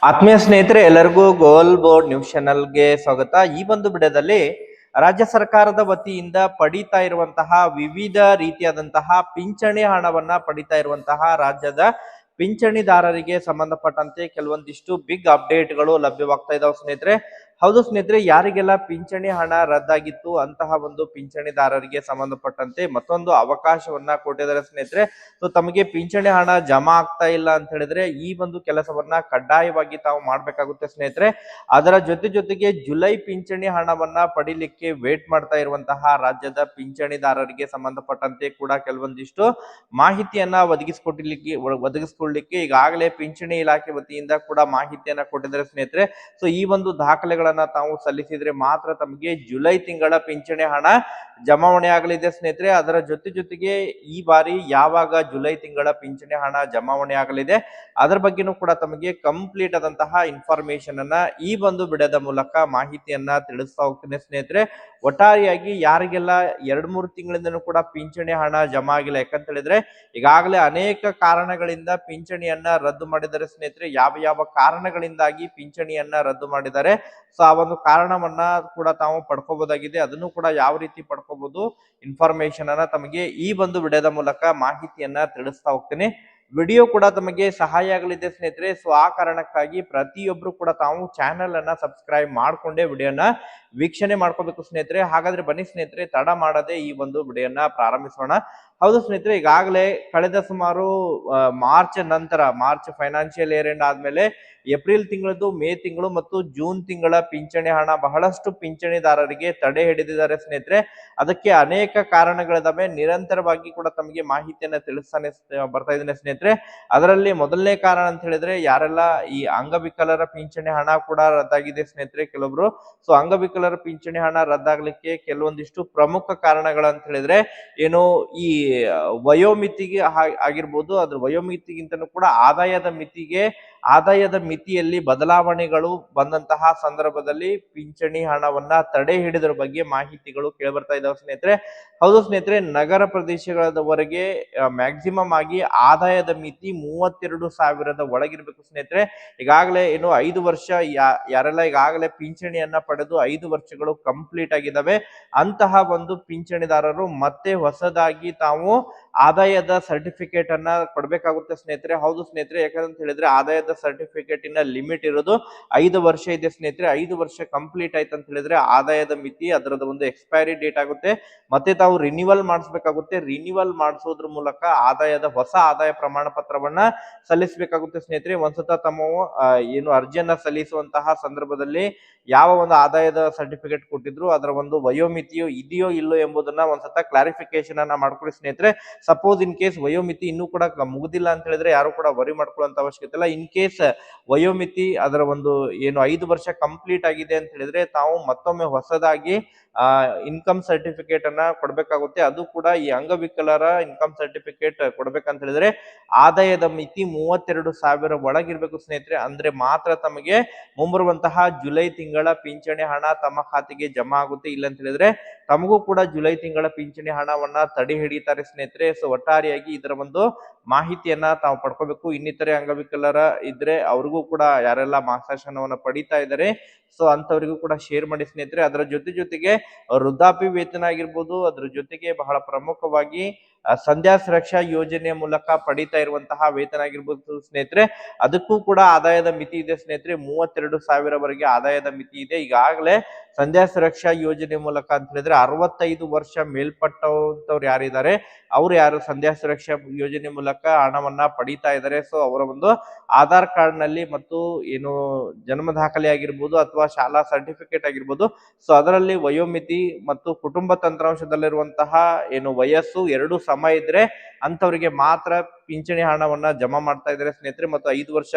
ಆತ್ಮೀಯ ಸ್ನೇಹಿತರೆ, ಎಲ್ಲರಿಗೂ ಗೋಲ್ ಬೋರ್ಡ್ ನ್ಯೂಸ್ ಚಾನಲ್ಗೆ ಸ್ವಾಗತ. ಈ ಒಂದು ವಿಡಿಯೋದಲ್ಲಿ ರಾಜ್ಯ ಸರ್ಕಾರದ ವತಿಯಿಂದ ಪಡಿತಾ ಇರುವಂತಹ ವಿವಿಧ ರೀತಿಯಾದಂತಹ ಪಿಂಚಣಿ ಹಣವನ್ನ ಪಡಿತಾ ಇರುವಂತಹ ರಾಜ್ಯದ ಪಿಂಚಣಿದಾರರಿಗೆ ಸಂಬಂಧಪಟ್ಟಂತೆ ಕೆಲವೊಂದಿಷ್ಟು ಬಿಗ್ ಅಪ್ಡೇಟ್ಗಳು ಲಭ್ಯವಾಗ್ತಾ ಇದಾವೆ ಸ್ನೇಹಿತರೆ. ಹೌದು ಸ್ನೇಹಿತರೆ, ಯಾರಿಗೆಲ್ಲ ಪಿಂಚಣಿ ಹಣ ರದ್ದಾಗಿತ್ತು ಅಂತಹ ಒಂದು ಪಿಂಚಣಿದಾರರಿಗೆ ಸಂಬಂಧಪಟ್ಟಂತೆ ಮತ್ತೊಂದು ಅವಕಾಶವನ್ನ ಕೊಟ್ಟಿದ್ದಾರೆ ಸ್ನೇಹಿತರೆ. ಸೊ ತಮಗೆ ಪಿಂಚಣಿ ಹಣ ಜಮಾ ಆಗ್ತಾ ಇಲ್ಲ ಅಂತ ಹೇಳಿದ್ರೆ ಈ ಒಂದು ಕೆಲಸವನ್ನ ಕಡ್ಡಾಯವಾಗಿ ತಾವು ಮಾಡ್ಬೇಕಾಗುತ್ತೆ ಸ್ನೇಹಿತರೆ. ಅದರ ಜೊತೆಗೆ ಜುಲೈ ಪಿಂಚಣಿ ಹಣವನ್ನ ಪಡಿಲಿಕ್ಕೆ ವೇಟ್ ಮಾಡ್ತಾ ಇರುವಂತಹ ರಾಜ್ಯದ ಪಿಂಚಣಿದಾರರಿಗೆ ಸಂಬಂಧಪಟ್ಟಂತೆ ಕೂಡ ಕೆಲವೊಂದಿಷ್ಟು ಮಾಹಿತಿಯನ್ನ ಒದಗಿಸ್ಕೊಳ್ಳಿಕ್ಕೆ ಈಗಾಗಲೇ ಪಿಂಚಣಿ ಇಲಾಖೆ ವತಿಯಿಂದ ಕೂಡ ಮಾಹಿತಿಯನ್ನ ಕೊಟ್ಟಿದ್ದಾರೆ ಸ್ನೇಹಿತರೆ. ಸೊ ಈ ಒಂದು ದಾಖಲೆಗಳನ್ನ ತಾವು ಸಲ್ಲಿಸಿದ್ರೆ ಮಾತ್ರ ತಮಗೆ ಜುಲೈ ತಿಂಗಳ ಪಿಂಚಣಿ ಹಣ ಜಮಾವಣೆ ಆಗಲಿದೆ ಸ್ನೇಹಿತರೆ. ಅದರ ಜೊತೆಗೆ ಈ ಬಾರಿ ಯಾವಾಗ ಜುಲೈ ತಿಂಗಳ ಪಿಂಚಣಿ ಹಣ ಜಮಾವಣೆ ಆಗಲಿದೆ ಅದರ ಬಗ್ಗೆನೂ ಕೂಡ ತಮಗೆ ಕಂಪ್ಲೀಟ್ ಆದಂತಹ ಇನ್ಫಾರ್ಮೇಶನ್ ಅನ್ನ ಈ ಒಂದು ವಿಡಿಯೋದ ಮೂಲಕ ಮಾಹಿತಿಯನ್ನ ತಿಳಿಸ್ತಾ ಹೋಗ್ತೀನಿ ಸ್ನೇಹಿತರೆ. ಒಟ್ಟಾರೆಯಾಗಿ ಯಾರಿಗೆಲ್ಲ 2-3 ತಿಂಗಳಿಂದನೂ ಕೂಡ ಪಿಂಚಣಿ ಹಣ ಜಮಾ ಆಗಿಲ್ಲ, ಯಾಕಂತ ಹೇಳಿದ್ರೆ ಈಗಾಗಲೇ ಅನೇಕ ಕಾರಣಗಳಿಂದ ಪಿಂಚಣಿಯನ್ನ ರದ್ದು ಮಾಡಿದ್ದಾರೆ ಸ್ನೇಹಿತರೆ. ಯಾವ ಕಾರಣಗಳಿಂದಾಗಿ ಪಿಂಚಣಿಯನ್ನ ರದ್ದು ಮಾಡಿದ್ದಾರೆ, ಸೊ ಆ ಒಂದು ಕಾರಣವನ್ನ ಕೂಡ ತಾವು ಪಡ್ಕೋಬಹುದಾಗಿದೆ. ಅದನ್ನು ಕೂಡ ಯಾವ ರೀತಿ ಪಡ್ಕೋಬಹುದು ಇನ್ಫಾರ್ಮೇಶನ್ ಅನ್ನ ತಮಗೆ ಈ ಒಂದು ವಿಡಿಯೋದ ಮೂಲಕ ಮಾಹಿತಿಯನ್ನ ತಿಳಿಸ್ತಾ ಹೋಗ್ತೀನಿ. ವಿಡಿಯೋ ಕೂಡ ತಮಗೆ ಸಹಾಯ ಆಗಲಿದೆ ಸ್ನೇಹಿತರೆ. ಸೊ ಆ ಕಾರಣಕ್ಕಾಗಿ ಪ್ರತಿಯೊಬ್ರು ಕೂಡ ತಾವು ಚಾನೆಲ್ ಅನ್ನ ಸಬ್ಸ್ಕ್ರೈಬ್ ಮಾಡ್ಕೊಂಡೇ ವಿಡಿಯೋನ ವೀಕ್ಷಣೆ ಮಾಡ್ಕೋಬೇಕು ಸ್ನೇಹಿತರೆ. ಹಾಗಾದ್ರೆ ಬನ್ನಿ ಸ್ನೇಹಿತರೆ, ತಡ ಮಾಡದೆ ಈ ಒಂದು ವಿಡಿಯೋನ ಪ್ರಾರಂಭಿಸೋಣ. ಹೌದು ಸ್ನೇಹಿತರೆ, ಈಗಾಗಲೇ ಕಳೆದ ಸುಮಾರು ಮಾರ್ಚ್ ಫೈನಾನ್ಷಿಯಲ್ ಇಯರ್ ಎಂಡ್ ಆದ್ಮೇಲೆ ಏಪ್ರಿಲ್ ತಿಂಗಳದ್ದು, ಮೇ ತಿಂಗಳು ಮತ್ತು ಜೂನ್ ತಿಂಗಳ ಪಿಂಚಣಿ ಹಣ ಬಹಳಷ್ಟು ಪಿಂಚಣಿದಾರರಿಗೆ ತಡೆ ಹಿಡಿದಿದ್ದಾರೆ ಸ್ನೇಹಿತರೆ. ಅದಕ್ಕೆ ಅನೇಕ ಕಾರಣಗಳಿದಾವೆ. ನಿರಂತರವಾಗಿ ಕೂಡ ತಮಗೆ ಮಾಹಿತಿಯನ್ನ ತಿಳಿಸ್ತಾನೆ ಬರ್ತಾ ಇದ್ದೇನೆ ಸ್ನೇಹಿತರೆ. ಅದರಲ್ಲಿ ಮೊದಲನೇ ಕಾರಣ ಅಂತ ಹೇಳಿದ್ರೆ ಯಾರೆಲ್ಲ ಈ ಅಂಗವಿಕಲರ ಪಿಂಚಣಿ ಹಣ ಕೂಡ ರದ್ದಾಗಿದೆ ಸ್ನೇಹಿತರೆ ಕೆಲವೊಬ್ರು. ಸೊ ಅಂಗವಿಕಲರ ಪಿಂಚಣಿ ಹಣ ರದ್ದಾಗ್ಲಿಕ್ಕೆ ಕೆಲವೊಂದಿಷ್ಟು ಪ್ರಮುಖ ಕಾರಣಗಳಂತ ಹೇಳಿದ್ರೆ ಏನು, ಈ ವಯೋಮಿತಿಗೆ ಆಗಿರ್ಬೋದು, ಅದ್ರ ವಯೋಮಿತಿಗಿಂತನೂ ಕೂಡ ಆದಾಯದ ಮಿತಿಯಲ್ಲಿ ಬದಲಾವಣೆಗಳು ಬಂದಂತಹ ಸಂದರ್ಭದಲ್ಲಿ ಪಿಂಚಣಿ ಹಣವನ್ನ ತಡೆ ಹಿಡಿದ್ರ ಬಗ್ಗೆ ಮಾಹಿತಿಗಳು ಕೇಳಿಬರ್ತಾ ಇದಾವೆ ಸ್ನೇಹಿತರೆ. ಹೌದು ಸ್ನೇಹಿತರೆ, ನಗರ ಪ್ರದೇಶಗಳವರೆಗೆ ಮ್ಯಾಕ್ಸಿಮಮ್ ಆಗಿ ಆದಾಯದ ಮಿತಿ 32,000 ಒಳಗಿರ್ಬೇಕು ಸ್ನೇಹಿತರೆ. ಈಗಾಗಲೇ ಏನು 5 ವರ್ಷ ಯಾರೆಲ್ಲ ಈಗಾಗಲೇ ಪಿಂಚಣಿಯನ್ನ ಪಡೆದು 5 ವರ್ಷಗಳು ಕಂಪ್ಲೀಟ್ ಆಗಿದ್ದಾವೆ ಅಂತಹ ಒಂದು ಪಿಂಚಣಿದಾರರು ಮತ್ತೆ ಹೊಸದಾಗಿ ತಾವು ಆದಾಯದ ಸರ್ಟಿಫಿಕೇಟ್ ಅನ್ನ ಕೊಡ್ಬೇಕಾಗುತ್ತೆ ಸ್ನೇಹಿತರೆ. ಹೌದು ಸ್ನೇಹಿತರೆ, ಯಾಕಂತ ಹೇಳಿದ್ರೆ ಆದಾಯದ ಸರ್ಟಿಫಿಕೇಟ್ ಇನ ಲಿಮಿಟ್ ಇರೋದು 5 ವರ್ಷ ಇದೆ ಸ್ನೇಹಿತರೆ. 5 ವರ್ಷ ಕಂಪ್ಲೀಟ್ ಆಯ್ತು ಅಂತ ಹೇಳಿದ್ರೆ ಆದಾಯದ ಮಿತಿ ಅದರದ ಒಂದು ಎಕ್ಸ್ಪೈರಿ ಡೇಟ್ ಆಗುತ್ತೆ. ಮತ್ತೆ ತಾವು ರಿನ್ಯೂವಲ್ ಮಾಡಿಸ್ಬೇಕಾಗುತ್ತೆ. ರಿನ್ಯೂವಲ್ ಮಾಡಿಸೋದ್ರ ಮೂಲಕ ಹೊಸ ಆದಾಯ ಪ್ರಮಾಣ ಪತ್ರವನ್ನ ಸಲ್ಲಿಸಬೇಕಾಗುತ್ತೆ ಸ್ನೇಹಿತರೆ. ಒಂದ್ಸತ ತಮ್ಮ ಏನು ಅರ್ಜಿಯನ್ನ ಸಲ್ಲಿಸುವಂತಹ ಸಂದರ್ಭದಲ್ಲಿ ಯಾವ ಒಂದು ಆದಾಯದ ಸರ್ಟಿಫಿಕೇಟ್ ಕೊಟ್ಟಿದ್ರು ಅದರ ಒಂದು ವಯೋಮಿತಿಯು ಇದೆಯೋ ಇಲ್ಲೋ ಎಂಬುದನ್ನ ಒಂದ್ಸತ ಕ್ಲಾರಿಫಿಕೇಶನ್ ಅನ್ನ ಮಾಡ್ಕೊಳ್ಳಿ ಸ್ನೇಹಿತರೆ. ಸಪೋಸ್ ಇನ್ ಕೇಸ್ ವಯೋಮಿತಿ ಇನ್ನೂ ಕೂಡ ಮುಗುದಿಲ್ಲ ಅಂತ ಹೇಳಿದ್ರೆ ಯಾರು ಕೂಡ ವರಿ ಮಾಡ್ಕೊಳ್ಳುವಂತ ಅವಶ್ಯಕತೆ ಇಲ್ಲ. ಇನ್ ಕೇಸ್ ವಯೋಮಿತಿ ಅದರ ಒಂದು ಏನು 5 ವರ್ಷ ಕಂಪ್ಲೀಟ್ ಆಗಿದೆ ಅಂತ ಹೇಳಿದ್ರೆ ತಾವು ಮತ್ತೊಮ್ಮೆ ಹೊಸದಾಗಿ ಇನ್ಕಮ್ ಸರ್ಟಿಫಿಕೇಟ್ ಅನ್ನ ಕೊಡ್ಬೇಕಾಗುತ್ತೆ. ಅದು ಕೂಡ ಈ ಅಂಗವಿಕಲರ ಇನ್ಕಮ್ ಸರ್ಟಿಫಿಕೇಟ್ ಕೊಡ್ಬೇಕಂತ ಹೇಳಿದ್ರೆ ಆದಾಯದ ಮಿತಿ 32,000 ಒಳಗಿರ್ಬೇಕು ಸ್ನೇಹಿತರೆ. ಅಂದ್ರೆ ಮಾತ್ರ ತಮಗೆ ಮುಂಬರುವಂತಹ ಜುಲೈ ತಿಂಗಳ ಪಿಂಚಣಿ ಹಣ ತಮ್ಮ ಖಾತೆಗೆ ಜಮಾ ಆಗುತ್ತೆ. ಇಲ್ಲ ಅಂತ ಹೇಳಿದ್ರೆ ತಮಗೂ ಕೂಡ ಜುಲೈ ತಿಂಗಳ ಪಿಂಚಣಿ ಹಣವನ್ನ ತಡೆ ಹಿಡಿತಾರೆ ಸ್ನೇಹಿತರೆ. ಸೊ ಒಟ್ಟಾರೆಯಾಗಿ ಇದರ ಒಂದು ಮಾಹಿತಿಯನ್ನ ತಾವು ಪಡ್ಕೋಬೇಕು. ಇನ್ನಿತರೆ ಅಂಗವಿಕಲರ ಇದ್ರೆ ಅವ್ರಿಗೂ ಕೂಡ ಯಾರೆಲ್ಲ ಮಾಸಾಶನವನ್ನ ಪಡಿತಾ ಇದ್ದಾರೆ ಸೊ ಅಂತವರಿಗೂ ಕೂಡ ಶೇರ್ ಮಾಡಿ ಸ್ನೇಹಿತರೆ. ಅದರ ಜೊತೆಗೆ ವೃದ್ಧಾಪ್ಯ ವೇತನ ಆಗಿರ್ಬೋದು, ಅದ್ರ ಜೊತೆಗೆ ಬಹಳ ಪ್ರಮುಖವಾಗಿ ಸಂಧ್ಯಾ ಸುರಕ್ಷಾ ಯೋಜನೆಯ ಮೂಲಕ ಪಡಿತಾ ಇರುವಂತಹ ವೇತನ ಆಗಿರ್ಬೋದು ಸ್ನೇಹಿತರೆ, ಅದಕ್ಕೂ ಕೂಡ ಆದಾಯದ ಮಿತಿ ಇದೆ ಸ್ನೇಹಿತರೆ. 32,000 ಆದಾಯದ ಮಿತಿ ಇದೆ. ಈಗಾಗಲೇ ಸಂಧ್ಯಾ ಸುರಕ್ಷಾ ಯೋಜನೆ ಮೂಲಕ ಅಂತ ಹೇಳಿದ್ರೆ 65 ವರ್ಷ ಮೇಲ್ಪಟ್ಟವ್ರು ಯಾರಿದ್ದಾರೆ ಯಾರು ಸಂಧ್ಯಾ ಸುರಕ್ಷಾ ಯೋಜನೆ ಮೂಲಕ ಹಣವನ್ನ ಪಡಿತಾ ಇದ್ದಾರೆ. ಸೊ ಅವರ ಒಂದು ಆಧಾರ್ ಕಾರ್ಡ್ ನಲ್ಲಿ ಮತ್ತು ಏನು ಜನ್ಮ ದಾಖಲೆ ಆಗಿರ್ಬೋದು ಅಥವಾ ಶಾಲಾ ಸರ್ಟಿಫಿಕೇಟ್ ಆಗಿರ್ಬೋದು, ಸೊ ಅದರಲ್ಲಿ ವಯೋಮಿತಿ ಮತ್ತು ಕುಟುಂಬ ತಂತ್ರಾಂಶದಲ್ಲಿರುವಂತಹ ಏನು ವಯಸ್ಸು ಎರಡು ಸಮ ಇದ್ರೆ ಅಂತವರಿಗೆ ಮಾತ್ರ ಪಿಂಚಣಿ ಹಣವನ್ನ ಜಮಾ ಮಾಡ್ತಾ ಇದ್ದಾರೆ ಸ್ನೇಹಿತರೆ. ಮತ್ತು 5 ವರ್ಷ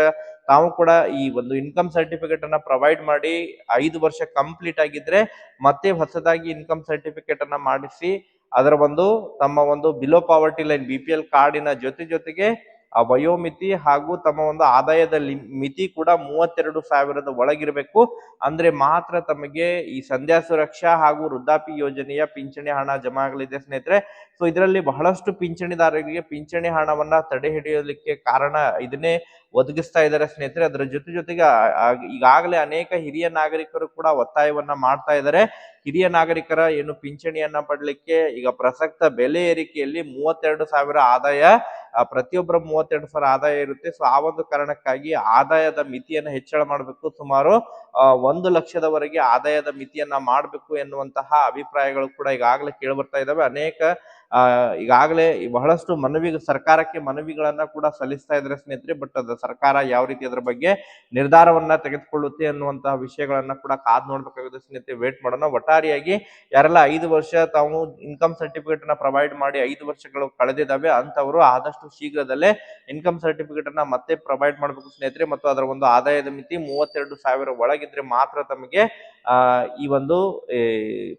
ತಾವು ಕೂಡ ಈ ಒಂದು ಇನ್ಕಮ್ ಸರ್ಟಿಫಿಕೇಟ್ ಅನ್ನ ಪ್ರೊವೈಡ್ ಮಾಡಿ 5 ವರ್ಷ ಕಂಪ್ಲೀಟ್ ಆಗಿದ್ರೆ ಮತ್ತೆ ಹೊಸದಾಗಿ ಇನ್ಕಮ್ ಸರ್ಟಿಫಿಕೇಟ್ ಅನ್ನ ಮಾಡಿಸಿ ಅದರ ಒಂದು ತಮ್ಮ ಒಂದು ಬಿಲೋ ಪಾವರ್ಟಿ ಲೈನ್ BPL ಕಾರ್ಡಿನ ಜೊತೆಗೆ ವಯೋಮಿತಿ ಹಾಗೂ ತಮ್ಮ ಒಂದು ಆದಾಯದ ಮಿತಿ ಕೂಡ 32,000 ಒಳಗಿರಬೇಕು. ಅಂದ್ರೆ ಮಾತ್ರ ತಮಗೆ ಈ ಸಂಧ್ಯಾ ಸುರಕ್ಷಾ ಹಾಗೂ ವೃದ್ಧಾಪ್ಯ ಯೋಜನೆಯ ಪಿಂಚಣಿ ಹಣ ಜಮಾ ಆಗಲಿದೆ ಸ್ನೇಹಿತರೆ. ಸೊ ಇದರಲ್ಲಿ ಬಹಳಷ್ಟು ಪಿಂಚಣಿದಾರರಿಗೆ ಪಿಂಚಣಿ ಹಣವನ್ನ ತಡೆ ಹಿಡಿಯಲಿಕ್ಕೆ ಕಾರಣ ಇದನ್ನೇ ಒದಗಿಸ್ತಾ ಇದ್ದಾರೆ ಸ್ನೇಹಿತರೆ. ಅದರ ಜೊತೆಗೆ ಈಗಾಗಲೇ ಅನೇಕ ಹಿರಿಯ ನಾಗರಿಕರು ಕೂಡ ಒತ್ತಾಯವನ್ನ ಮಾಡ್ತಾ ಇದ್ದಾರೆ. ಹಿರಿಯ ನಾಗರಿಕರ ಏನು ಪಿಂಚಣಿಯನ್ನ ಪಡ್ಲಿಕ್ಕೆ ಈಗ ಪ್ರಸಕ್ತ ಬೆಲೆ ಏರಿಕೆಯಲ್ಲಿ 32,000 ಆದಾಯ, ಪ್ರತಿಯೊಬ್ಬರ 32,000 ಆದಾಯ ಇರುತ್ತೆ. ಸೊ ಆ ಒಂದು ಕಾರಣಕ್ಕಾಗಿ ಆದಾಯದ ಮಿತಿಯನ್ನು ಹೆಚ್ಚಳ ಮಾಡಬೇಕು. ಸುಮಾರು 1 ಲಕ್ಷದವರೆಗೆ ಆದಾಯದ ಮಿತಿಯನ್ನ ಮಾಡಬೇಕು ಎನ್ನುವಂತಹ ಅಭಿಪ್ರಾಯಗಳು ಕೂಡ ಈಗಾಗಲೇ ಕೇಳಿ ಬರ್ತಾ ಇದಾವೆ. ಅನೇಕ ಈಗಾಗಲೇ ಬಹಳಷ್ಟು ಸರ್ಕಾರಕ್ಕೆ ಮನವಿಗಳನ್ನ ಕೂಡ ಸಲ್ಲಿಸ್ತಾ ಇದ್ದಾರೆ ಸ್ನೇಹಿತರೆ. ಬಟ್ ಅದು ಸರ್ಕಾರ ಯಾವ ರೀತಿ ಅದರ ಬಗ್ಗೆ ನಿರ್ಧಾರವನ್ನ ತೆಗೆದುಕೊಳ್ಳುತ್ತೆ ಅನ್ನುವಂತಹ ವಿಷಯಗಳನ್ನ ಕೂಡ ಕಾದ್ ನೋಡ್ಬೇಕಾಗುತ್ತೆ ಸ್ನೇಹಿತರೆ. ವೇಟ್ ಮಾಡೋಣ. ಒಟ್ಟಾರೆಯಾಗಿ ಯಾರೆಲ್ಲ 5 ವರ್ಷ ತಾವು ಇನ್ಕಮ್ ಸರ್ಟಿಫಿಕೇಟ್ ಅನ್ನ ಪ್ರೊವೈಡ್ ಮಾಡಿ 5 ವರ್ಷಗಳು ಕಳೆದಿದ್ದಾವೆ ಅಂತವರು ಆದಷ್ಟು ಶೀಘ್ರದಲ್ಲೇ ಇನ್ಕಮ್ ಸರ್ಟಿಫಿಕೇಟ್ ಅನ್ನ ಮತ್ತೆ ಪ್ರೊವೈಡ್ ಮಾಡಬೇಕು ಸ್ನೇಹಿತರೆ. ಮತ್ತು ಅದರ ಒಂದು ಆದಾಯದ ಮಿತಿ 32,000 ಒಳಗಿದ್ರೆ ಮಾತ್ರ ತಮಗೆ ಈ ಒಂದು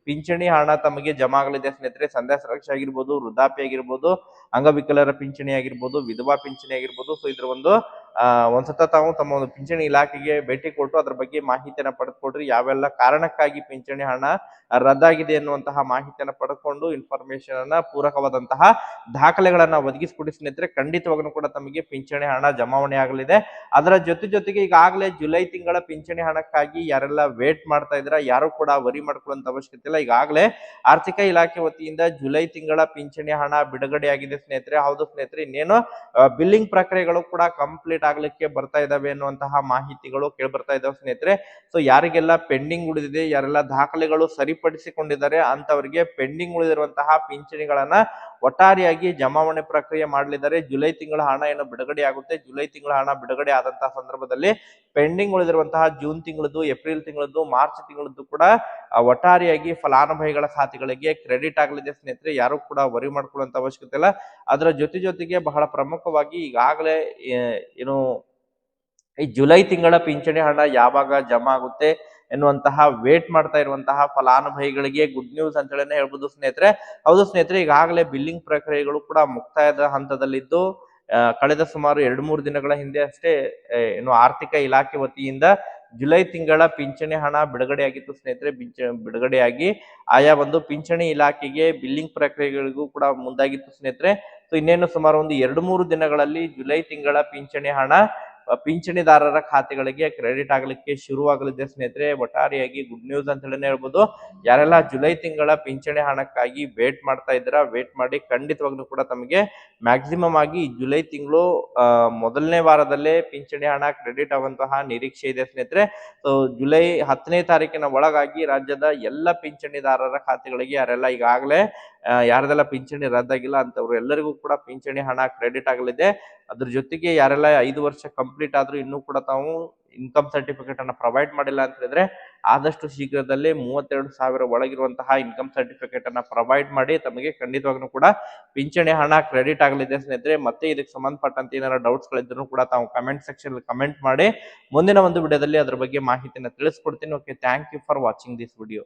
ಪಿಂಚಣಿ ಹಣ ತಮಗೆ ಜಮಾ ಆಗಲಿದೆ ಸ್ನೇಹಿತರೆ. ಸಂಧ್ಯಾ ಸುರಕ್ಷೆ ಆಗಿರ್ಬೋದು, ವೃದ್ಧಾಪ್ಯ ಆಗಿರ್ಬೋದು, ಅಂಗವಿಕಲರ ಪಿಂಚಣಿ ಆಗಿರ್ಬೋದು, ವಿಧವಾ ಪಿಂಚಣಿ ಆಗಿರ್ಬೋದು. ಸೊ ಇದ್ರ ಒಂದು ಒಂದ್ಸತ ತಾವು ತಮ್ಮ ಒಂದು ಪಿಂಚಣಿ ಇಲಾಖೆಗೆ ಭೇಟಿ ಕೊಟ್ಟು ಅದ್ರ ಬಗ್ಗೆ ಮಾಹಿತಿಯನ್ನ ಪಡೆದುಕೊಡ್ರಿ. ಯಾವೆಲ್ಲ ಕಾರಣಕ್ಕಾಗಿ ಪಿಂಚಣಿ ಹಣ ರದ್ದಾಗಿದೆ ಎನ್ನುವಂತಹ ಮಾಹಿತಿಯನ್ನ ಪಡೆದುಕೊಂಡು ಇನ್ಫಾರ್ಮೇಶನ್ ಅನ್ನ ಪೂರಕವಾದಂತಹ ದಾಖಲೆಗಳನ್ನ ಒದಗಿಸಿಕೊಡಿ ಸ್ನೇಹಿತರೆ. ಖಂಡಿತವಾಗ್ಲೂ ಕೂಡ ತಮಗೆ ಪಿಂಚಣಿ ಹಣ ಜಮಾವಣೆ ಆಗಲಿದೆ. ಅದರ ಜೊತೆಗೆ ಈಗಾಗಲೇ ಜುಲೈ ತಿಂಗಳ ಪಿಂಚಣಿ ಹಣಕ್ಕಾಗಿ ಯಾರೆಲ್ಲ ವೇಟ್ ಮಾಡ್ತಾ ಇದ್ರ ಯಾರು ಕೂಡ ವರಿ ಮಾಡ್ಕೊಳ್ಳುವಂತ ಅವಶ್ಯಕತೆ ಇಲ್ಲ. ಈಗಾಗಲೇ ಆರ್ಥಿಕ ಇಲಾಖೆ ವತಿಯಿಂದ ಜುಲೈ ತಿಂಗಳ ಪಿಂಚಣಿ ಹಣ ಬಿಡುಗಡೆ ಆಗಿದೆ ಸ್ನೇಹಿತರೆ. ಹೌದು ಸ್ನೇಹಿತರೆ, ಇನ್ನೇನು ಬಿಲ್ಲಿಂಗ್ ಪ್ರಕ್ರಿಯೆಗಳು ಕೂಡ ಕಂಪ್ಲೀಟ್ ಆಗ್ಲಿಕ್ಕೆ ಬರ್ತಾ ಇದಾವೆ ಅನ್ನುವಂತಹ ಮಾಹಿತಿಗಳು ಕೇಳಿ ಬರ್ತಾ ಇದಾವೆ ಸ್ನೇಹಿತರೆ. ಸೊ ಯಾರಿಗೆಲ್ಲ ಪೆಂಡಿಂಗ್ ಉಳಿದಿದೆ, ಯಾರೆಲ್ಲ ದಾಖಲೆಗಳು ಸರಿಪಡಿಸಿಕೊಂಡಿದ್ದಾರೆ ಅಂತವರಿಗೆ ಪೆಂಡಿಂಗ್ ಉಳಿದಿರುವಂತಹ ಪಿಂಚಣಿಗಳನ್ನ ಒಟ್ಟಾರೆಯಾಗಿ ಜಮಾವಣೆ ಪ್ರಕ್ರಿಯೆ ಮಾಡಲಿದ್ದಾರೆ. ಜುಲೈ ತಿಂಗಳ ಹಣ ಏನು ಬಿಡುಗಡೆ ಆಗುತ್ತೆ, ಜುಲೈ ತಿಂಗಳ ಹಣ ಬಿಡುಗಡೆ ಆದಂತಹ ಸಂದರ್ಭದಲ್ಲಿ ಪೆಂಡಿಂಗ್ ಉಳಿದಿರುವಂತಹ ಜೂನ್ ತಿಂಗಳದ್ದು, ಏಪ್ರಿಲ್ ತಿಂಗಳದ್ದು, ಮಾರ್ಚ್ ತಿಂಗಳದ್ದು ಕೂಡ ಒಟ್ಟಾರೆಯಾಗಿ ಫಲಾನುಭವಿಗಳ ಖಾತೆಗಳಿಗೆ ಕ್ರೆಡಿಟ್ ಆಗಲಿದೆ ಸ್ನೇಹಿತರೆ. ಯಾರು ಕೂಡ ವರಿ ಮಾಡ್ಕೊಳ್ಳುವಂತ ಅವಶ್ಯಕತೆ ಇಲ್ಲ. ಅದರ ಜೊತೆಗೆ ಬಹಳ ಪ್ರಮುಖವಾಗಿ ಈಗಾಗಲೇ ಏನು ಈ ಜುಲೈ ತಿಂಗಳ ಪಿಂಚಣಿ ಹಣ ಯಾವಾಗ ಜಮಾ ಆಗುತ್ತೆ ಎನ್ನುವಂತಹ ವೇಟ್ ಮಾಡ್ತಾ ಇರುವಂತಹ ಫಲಾನುಭವಿಗಳಿಗೆ ಗುಡ್ ನ್ಯೂಸ್ ಅಂತ ಹೇಳಿ ಹೇಳ್ಬೋದು ಸ್ನೇಹಿತರೆ. ಹೌದು ಸ್ನೇಹಿತರೆ, ಈಗಾಗಲೇ ಬಿಲ್ಲಿಂಗ್ ಪ್ರಕ್ರಿಯೆಗಳು ಕೂಡ ಮುಕ್ತಾಯದ ಹಂತದಲ್ಲಿದ್ದು ಕಳೆದ ಸುಮಾರು 2-3 ದಿನಗಳ ಹಿಂದೆ ಅಷ್ಟೇ ಏನು ಆರ್ಥಿಕ ಇಲಾಖೆ ವತಿಯಿಂದ ಜುಲೈ ತಿಂಗಳ ಪಿಂಚಣಿ ಹಣ ಬಿಡುಗಡೆಯಾಗಿತ್ತು ಸ್ನೇಹಿತರೆ. ಬಿಡುಗಡೆಯಾಗಿ ಆಯಾ ಒಂದು ಪಿಂಚಣಿ ಇಲಾಖೆಗೆ ಬಿಲ್ಲಿಂಗ್ ಪ್ರಕ್ರಿಯೆಗಳಿಗೂ ಕೂಡ ಮುಂದಾಗಿತ್ತು ಸ್ನೇಹಿತರೆ. ಸೊ ಇನ್ನೇನು ಸುಮಾರು ಒಂದು 2-3 ದಿನಗಳಲ್ಲಿ ಜುಲೈ ತಿಂಗಳ ಪಿಂಚಣಿ ಹಣ ಪಿಂಚಣಿದಾರರ ಖಾತೆಗಳಿಗೆ ಕ್ರೆಡಿಟ್ ಆಗ್ಲಿಕ್ಕೆ ಶುರುವಾಗಲಿದೆ ಸ್ನೇಹಿತರೆ. ಒಟ್ಟಾರೆಯಾಗಿ ಗುಡ್ ನ್ಯೂಸ್ ಅಂತ ಹೇಳಿ ಹೇಳ್ಬೋದು. ಯಾರೆಲ್ಲ ಜುಲೈ ತಿಂಗಳ ಪಿಂಚಣಿ ಹಣಕ್ಕಾಗಿ ವೇಟ್ ಮಾಡ್ತಾ ಇದ್ದೀರಾ, ವೇಟ್ ಮಾಡಿ. ಖಂಡಿತವಾಗ್ಲೂ ಕೂಡ ತಮಗೆ ಮ್ಯಾಕ್ಸಿಮಮ್ ಆಗಿ ಜುಲೈ ತಿಂಗಳು ಮೊದಲನೇ ವಾರದಲ್ಲೇ ಪಿಂಚಣಿ ಹಣ ಕ್ರೆಡಿಟ್ ಆಗುವಂತಹ ನಿರೀಕ್ಷೆ ಇದೆ ಸ್ನೇಹಿತರೆ. ಸೊ ಜುಲೈ 10ನೇ ತಾರೀಕಿನ ಒಳಗಾಗಿ ರಾಜ್ಯದ ಎಲ್ಲ ಪಿಂಚಣಿದಾರರ ಖಾತೆಗಳಿಗೆ ಯಾರೆಲ್ಲ ಈಗಾಗಲೇ ಯಾರದೆಲ್ಲ ಪಿಂಚಣಿ ರದ್ದಾಗಿಲ್ಲ ಅಂತವ್ರು ಎಲ್ಲರಿಗೂ ಕೂಡ ಪಿಂಚಣಿ ಹಣ ಕ್ರೆಡಿಟ್ ಆಗಲಿದೆ. ಅದ್ರ ಜೊತೆಗೆ ಯಾರೆಲ್ಲ 5 ವರ್ಷ ಕಂಪ್ಲೀಟ್ ಆದ್ರೂ ಇನ್ನೂ ಕೂಡ ತಾವು ಇನ್ಕಮ್ ಸರ್ಟಿಫಿಕೇಟ್ ಅನ್ನ ಪ್ರೊವೈಡ್ ಮಾಡಿಲ್ಲ ಅಂತ ಹೇಳಿದ್ರೆ ಆದಷ್ಟು ಶೀಘ್ರದಲ್ಲೇ 32,000 ಒಳಗಿರುವಂತಹ ಇನ್ಕಮ್ ಸರ್ಟಿಫಿಕೇಟ್ ಅನ್ನ ಪ್ರೊವೈಡ್ ಮಾಡಿ. ತಮಗೆ ಖಂಡಿತವಾಗ್ಲೂ ಕೂಡ ಪಿಂಚಣಿ ಹಣ ಕ್ರೆಡಿಟ್ ಆಗಲಿದೆ ಸ್ನೇಹಿತರೆ. ಮತ್ತೆ ಇದಕ್ಕೆ ಸಂಬಂಧಪಟ್ಟಂತೆ ಏನಾರ ಡೌಟ್ಸ್ ಗಳಿದ್ರು ಕೂಡ ತಾವು ಕಮೆಂಟ್ ಸೆಕ್ಷನ್ ಕಮೆಂಟ್ ಮಾಡಿ. ಮುಂದಿನ ಒಂದು ವಿಡಿಯೋದಲ್ಲಿ ಅದ್ರ ಬಗ್ಗೆ ಮಾಹಿತಿಯನ್ನು ತಿಳಿಸ್ಕೊಡ್ತೀನಿ. Okay, thank you for watching this video.